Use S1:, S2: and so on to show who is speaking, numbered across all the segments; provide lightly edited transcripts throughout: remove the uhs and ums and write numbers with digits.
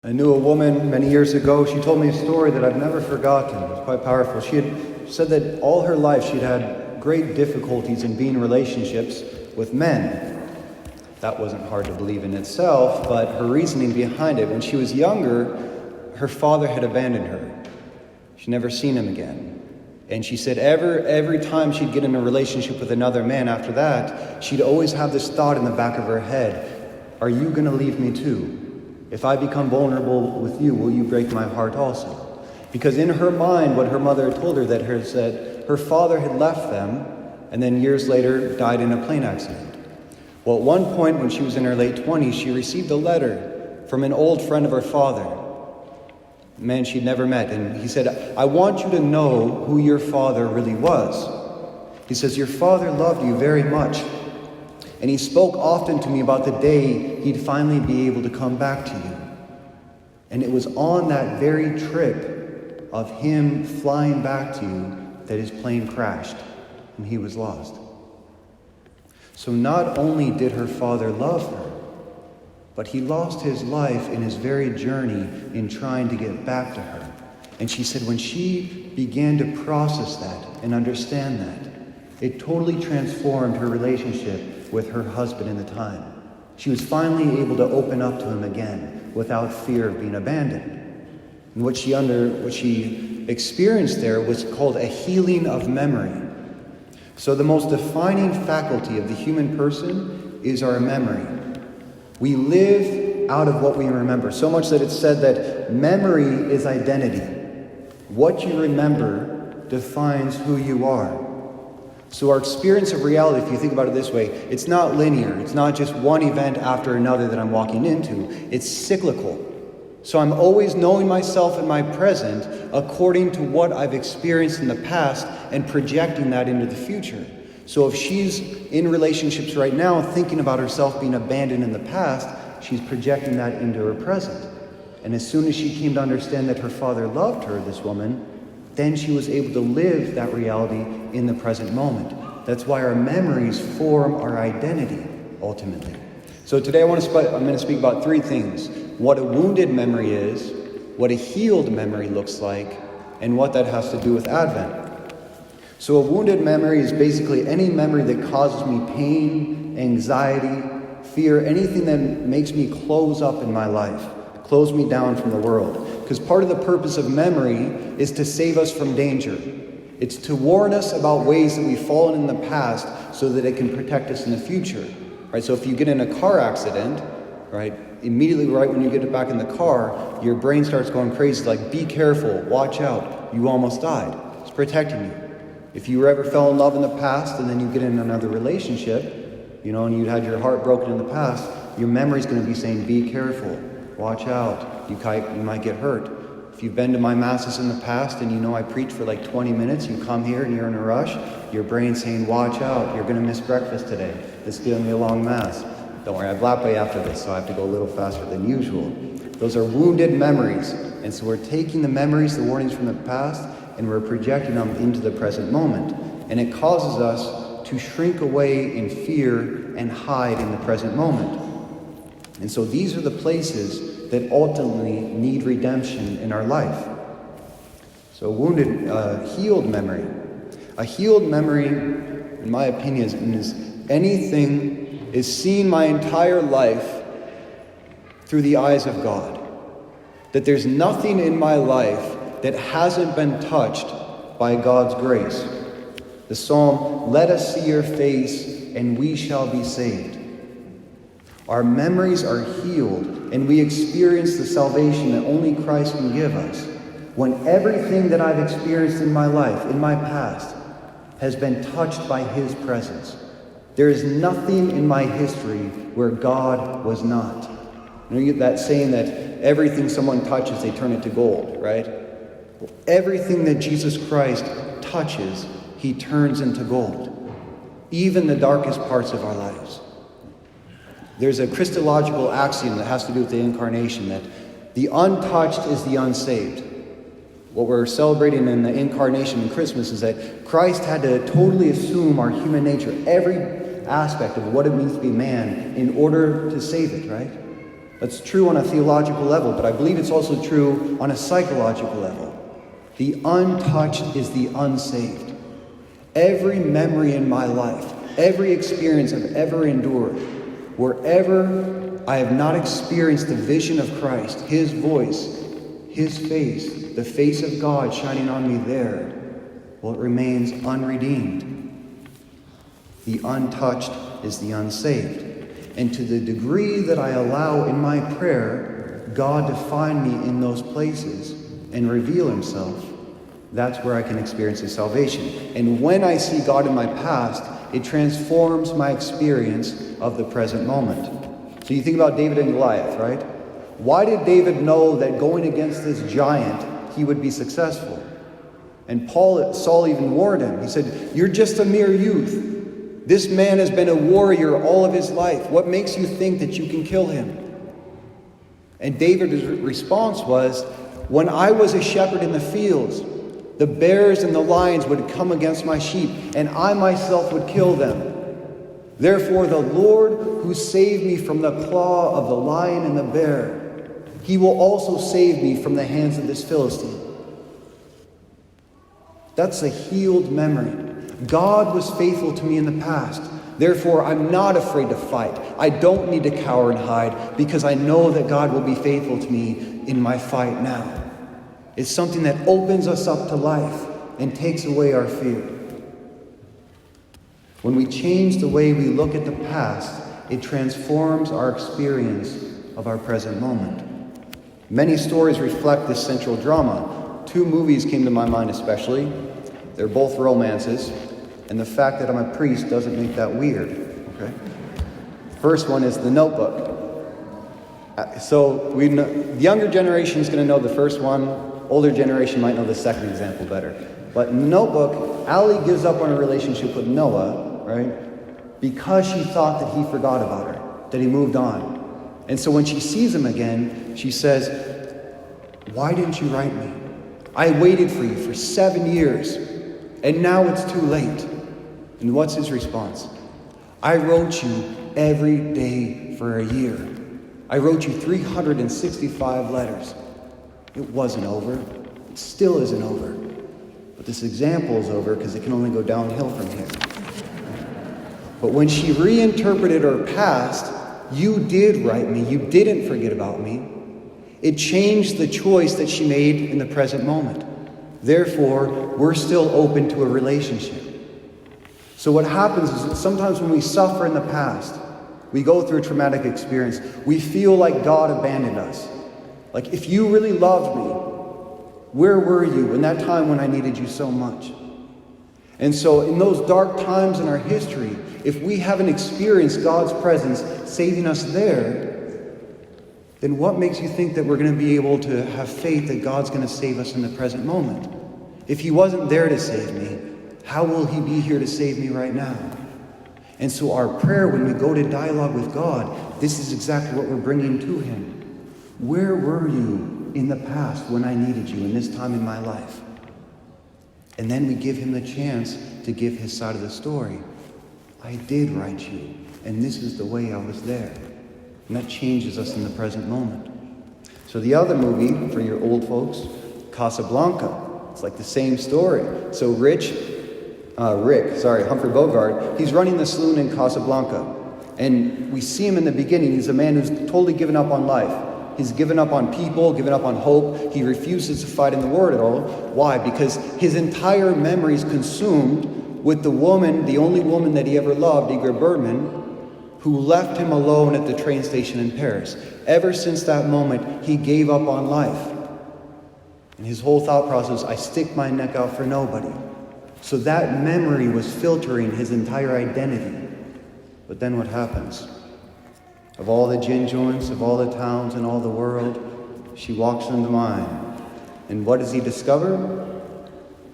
S1: I knew a woman many years ago. She told me a story that I've never forgotten. It was quite powerful. She had said that all her life she'd had great difficulties in being in relationships with men. That wasn't hard to believe in itself, but her reasoning behind it, when she was younger, her father had abandoned her. She'd never seen him again. And she said every time she'd get in a relationship with another man after that, she'd always have this thought in the back of her head, are you going to leave me too? If I become vulnerable with you, will you break my heart also? Because in her mind, what her mother had told her that her father had left them and then years later died in a plane accident. Well, at one point when she was in her late 20s, she received a letter from an old friend of her father, a man she'd never met. And he said, I want you to know who your father really was. He says, your father loved you very much. And he spoke often to me about the day he'd finally be able to come back to you. And it was on that very trip of him flying back to you that his plane crashed and he was lost. So not only did her father love her, but he lost his life in his very journey in trying to get back to her. And she said when she began to process that and understand that, it totally transformed her relationship with her husband in the time. She was finally able to open up to him again without fear of being abandoned. And what she experienced there was called a healing of memory. So the most defining faculty of the human person is our memory. We live out of what we remember, so much that it's said that memory is identity. What you remember defines who you are. So our experience of reality, if you think about it this way, it's not linear. It's not just one event after another that I'm walking into. It's cyclical. So I'm always knowing myself in my present according to what I've experienced in the past and projecting that into the future. So if she's in relationships right now thinking about herself being abandoned in the past, she's projecting that into her present. And as soon as she came to understand that her father loved her, this woman, then she was able to live that reality in the present moment. That's why our memories form our identity, ultimately. So today I'm going to speak about three things. What a wounded memory is, what a healed memory looks like, and what that has to do with Advent. So a wounded memory is basically any memory that causes me pain, anxiety, fear, anything that makes me close up in my life, close me down from the world. Because part of the purpose of memory is to save us from danger. It's to warn us about ways that we've fallen in the past so that it can protect us in the future. Right? So if you get in a car accident, right, immediately right when you get back in the car, your brain starts going crazy, like, be careful, watch out, you almost died. It's protecting you. If you ever fell in love in the past and then you get in another relationship, and you'd had your heart broken in the past, your memory's going to be saying, be careful, watch out, you might get hurt. If you've been to my masses in the past and I preach for like 20 minutes, you come here and you're in a rush, your brain's saying, watch out, you're going to miss breakfast today. This is going to be a long mass. Don't worry, I have lap way after this, so I have to go a little faster than usual. Those are wounded memories. And so we're taking the memories, the warnings from the past, and we're projecting them into the present moment. And it causes us to shrink away in fear and hide in the present moment. And so these are the places that ultimately need redemption in our life. So healed memory. A healed memory, in my opinion, is anything is seen my entire life through the eyes of God. That there's nothing in my life that hasn't been touched by God's grace. The psalm, let us see your face and we shall be saved. Our memories are healed, and we experience the salvation that only Christ can give us when everything that I've experienced in my life, in my past, has been touched by His presence. There is nothing in my history where God was not. You get that saying that everything someone touches, they turn it to gold, right? Well, everything that Jesus Christ touches, He turns into gold. Even the darkest parts of our lives. There's a Christological Axiom that has to do with the incarnation, that the untouched is the unsaved. What we're celebrating in the incarnation in Christmas is that Christ had to totally assume our human nature, every aspect of what it means to be man, in order to save it, right? That's true on a theological level, but I believe it's also true on a psychological level. The untouched is the unsaved. Every memory in my life, every experience I've ever endured, wherever I have not experienced the vision of Christ, His voice, His face, the face of God shining on me there, well, it remains unredeemed. The untouched is the unsaved. And to the degree that I allow in my prayer God to find me in those places and reveal Himself, that's where I can experience His salvation. And when I see God in my past, it transforms my experience of the present moment. So you think about David and Goliath, right? Why did David know that going against this giant, he would be successful? And Saul even warned him. He said, "You're just a mere youth. This man has been a warrior all of his life. What makes you think that you can kill him?" And David's response was, "When I was a shepherd in the fields, the bears and the lions would come against my sheep, and I myself would kill them. Therefore the Lord who saved me from the claw of the lion and the bear, He will also save me from the hands of this Philistine." That's a healed memory. God was faithful to me in the past. Therefore, I'm not afraid to fight. I don't need to cower and hide because I know that God will be faithful to me in my fight now. It's something that opens us up to life and takes away our fear. When we change the way we look at the past, it transforms our experience of our present moment. Many stories reflect this central drama. 2 movies came to my mind especially. They're both romances, and the fact that I'm a priest doesn't make that weird, okay? First one is The Notebook. So the younger generation is going to know the first one. Older generation might know the second example better. But in The Notebook, Allie gives up on her relationship with Noah, right? Because she thought that he forgot about her, that he moved on. And so when she sees him again, she says, "Why didn't you write me? I waited for you for 7 years, and now it's too late." And what's his response? "I wrote you every day for a year. I wrote you 365 letters. It wasn't over. It still isn't over. But this example is over because it can only go downhill from here." But when she reinterpreted her past, "You did write me. You didn't forget about me." It changed the choice that she made in the present moment. Therefore, we're still open to a relationship. So what happens is that sometimes when we suffer in the past, we go through a traumatic experience, we feel like God abandoned us. Like, if you really loved me, where were you in that time when I needed you so much? And so in those dark times in our history, if we haven't experienced God's presence saving us there, then what makes you think that we're going to be able to have faith that God's going to save us in the present moment? If He wasn't there to save me, how will He be here to save me right now? And so our prayer when we go to dialogue with God, this is exactly what we're bringing to Him. Where were you in the past when I needed you in this time in my life? And then we give Him the chance to give His side of the story. I did write you, and this is the way I was there. And that changes us in the present moment. So the other movie, for your old folks, Casablanca. It's like the same story. So Humphrey Bogart, he's running the saloon in Casablanca. And we see him in the beginning. He's a man who's totally given up on life. He's given up on people, given up on hope. He refuses to fight in the war at all. Why? Because his entire memory is consumed with the woman, the only woman that he ever loved, Ingrid Bergman, who left him alone at the train station in Paris. Ever since that moment, he gave up on life. And his whole thought process, I stick my neck out for nobody. So that memory was filtering his entire identity. But then what happens? Of all the gin joints, of all the towns in all the world, she walks into mine. And what does he discover?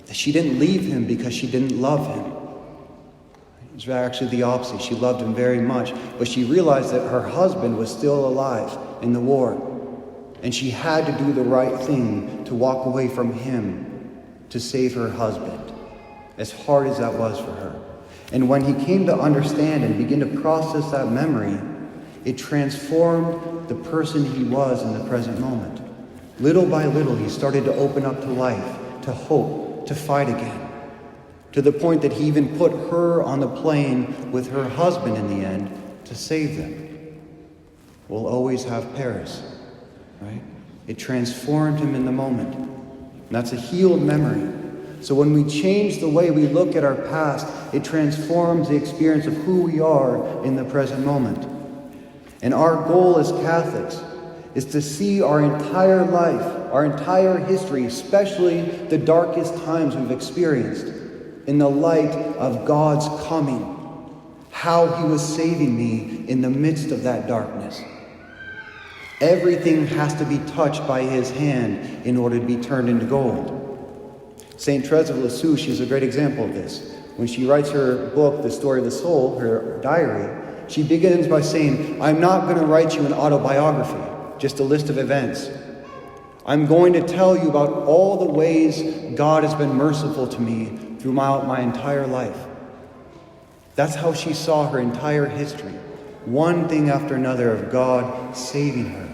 S1: That she didn't leave him because she didn't love him. It was actually the opposite. She loved him very much, but she realized that her husband was still alive in the war. And she had to do the right thing to walk away from him to save her husband, as hard as that was for her. And when he came to understand and begin to process that memory, It transformed the person he was in the present moment. Little by little, he started to open up to life, to hope, to fight again, to the point that he even put her on the plane with her husband in the end to save them. We'll always have Paris, right? It transformed him in the moment. And that's a healed memory. So when we change the way we look at our past, it transforms the experience of who we are in the present moment. And our goal as Catholics is to see our entire life, our entire history, especially the darkest times we've experienced, in the light of God's coming, how he was saving me in the midst of that darkness. Everything has to be touched by his hand in order to be turned into gold. St. Therese of Lisieux, she's a great example of this. When she writes her book, The Story of the Soul, her diary, she begins by saying, I'm not going to write you an autobiography, just a list of events. I'm going to tell you about all the ways God has been merciful to me throughout my entire life. That's how she saw her entire history, one thing after another of God saving her.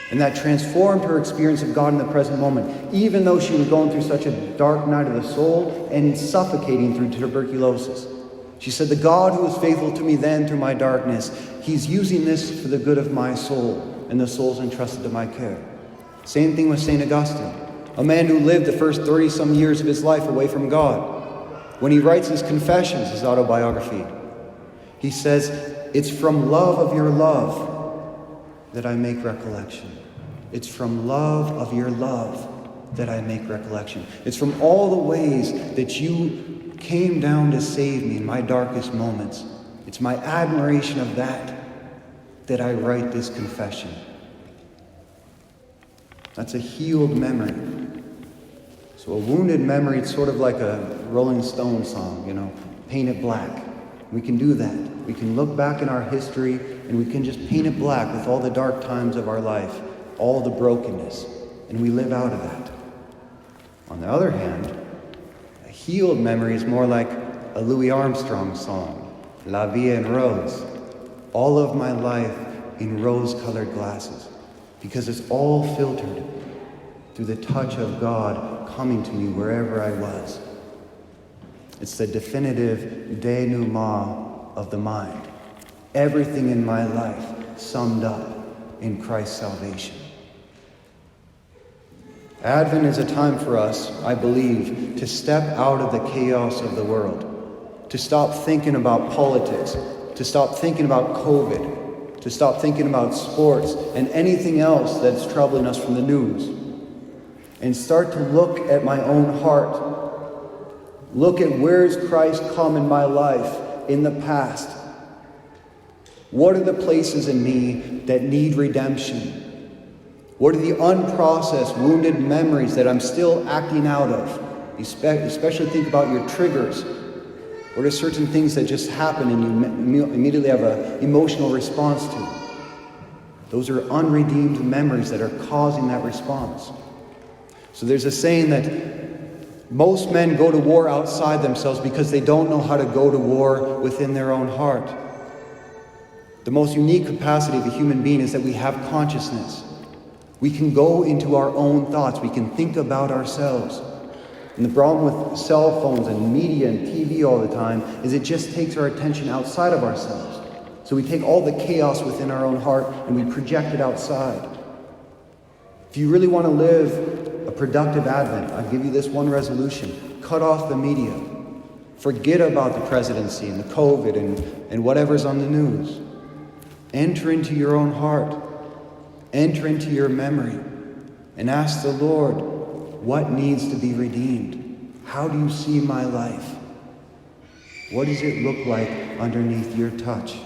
S1: And that transformed her experience of God in the present moment, even though she was going through such a dark night of the soul and suffocating through tuberculosis. She said, the God who was faithful to me then through my darkness, he's using this for the good of my soul and the souls entrusted to my care. Same thing with St. Augustine, a man who lived the first 30-some years of his life away from God. When he writes his Confessions, his autobiography, he says, it's from love of your love that I make recollection. It's from love of your love that I make recollection. It's from all the ways that you came down to save me in my darkest moments. It's my admiration of that I write this confession. That's a healed memory. So a wounded memory, it's sort of like a Rolling Stone song, paint it black. We can do that. We can look back in our history and we can just paint it black with all the dark times of our life, all the brokenness, and we live out of that. On the other hand, a healed memory is more like a Louis Armstrong song, La Vie en Rose, all of my life in rose-colored glasses, because it's all filtered through the touch of God coming to me wherever I was. It's the definitive denouement of the mind. Everything in my life summed up in Christ's salvation. Advent is a time for us, I believe, to step out of the chaos of the world, to stop thinking about politics, to stop thinking about COVID, to stop thinking about sports and anything else that's troubling us from the news, and start to look at my own heart. Look at where's Christ come in my life in the past. What are the places in me that need redemption? What are the unprocessed, wounded memories that I'm still acting out of? Especially think about your triggers. What are certain things that just happen and you immediately have an emotional response to? Those are unredeemed memories that are causing that response. So there's a saying that most men go to war outside themselves because they don't know how to go to war within their own heart. The most unique capacity of a human being is that we have consciousness. We can go into our own thoughts. We can think about ourselves. And the problem with cell phones and media and TV all the time is it just takes our attention outside of ourselves. So we take all the chaos within our own heart and we project it outside. If you really want to live a productive Advent, I'll give you this one resolution. Cut off the media. Forget about the presidency and the COVID and whatever's on the news. Enter into your own heart. Enter into your memory and ask the Lord, what needs to be redeemed? How do you see my life? What does it look like underneath your touch?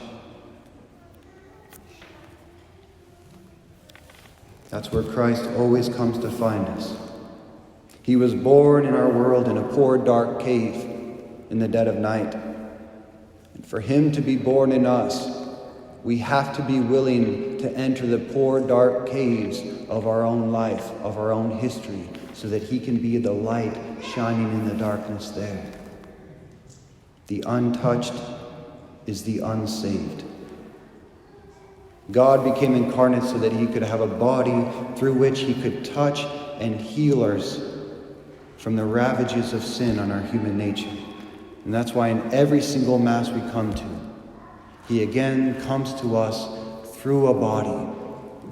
S1: That's where Christ always comes to find us. He was born in our world in a poor, dark cave in the dead of night. And for him to be born in us, we have to be willing to enter the poor, dark caves of our own life, of our own history, so that he can be the light shining in the darkness there. The untouched is the unsaved. God became incarnate so that he could have a body through which he could touch and heal us from the ravages of sin on our human nature. And that's why in every single Mass we come to, he again comes to us through a body,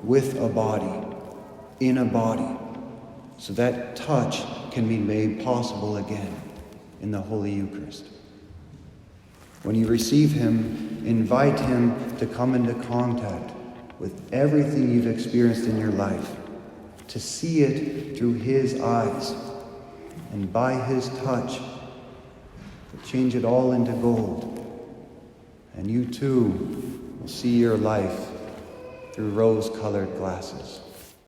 S1: with a body, in a body, so that touch can be made possible again in the Holy Eucharist. When you receive him, invite him to come into contact with everything you've experienced in your life, to see it through his eyes, and by his touch, to change it all into gold. And you too will see your life through rose-colored glasses.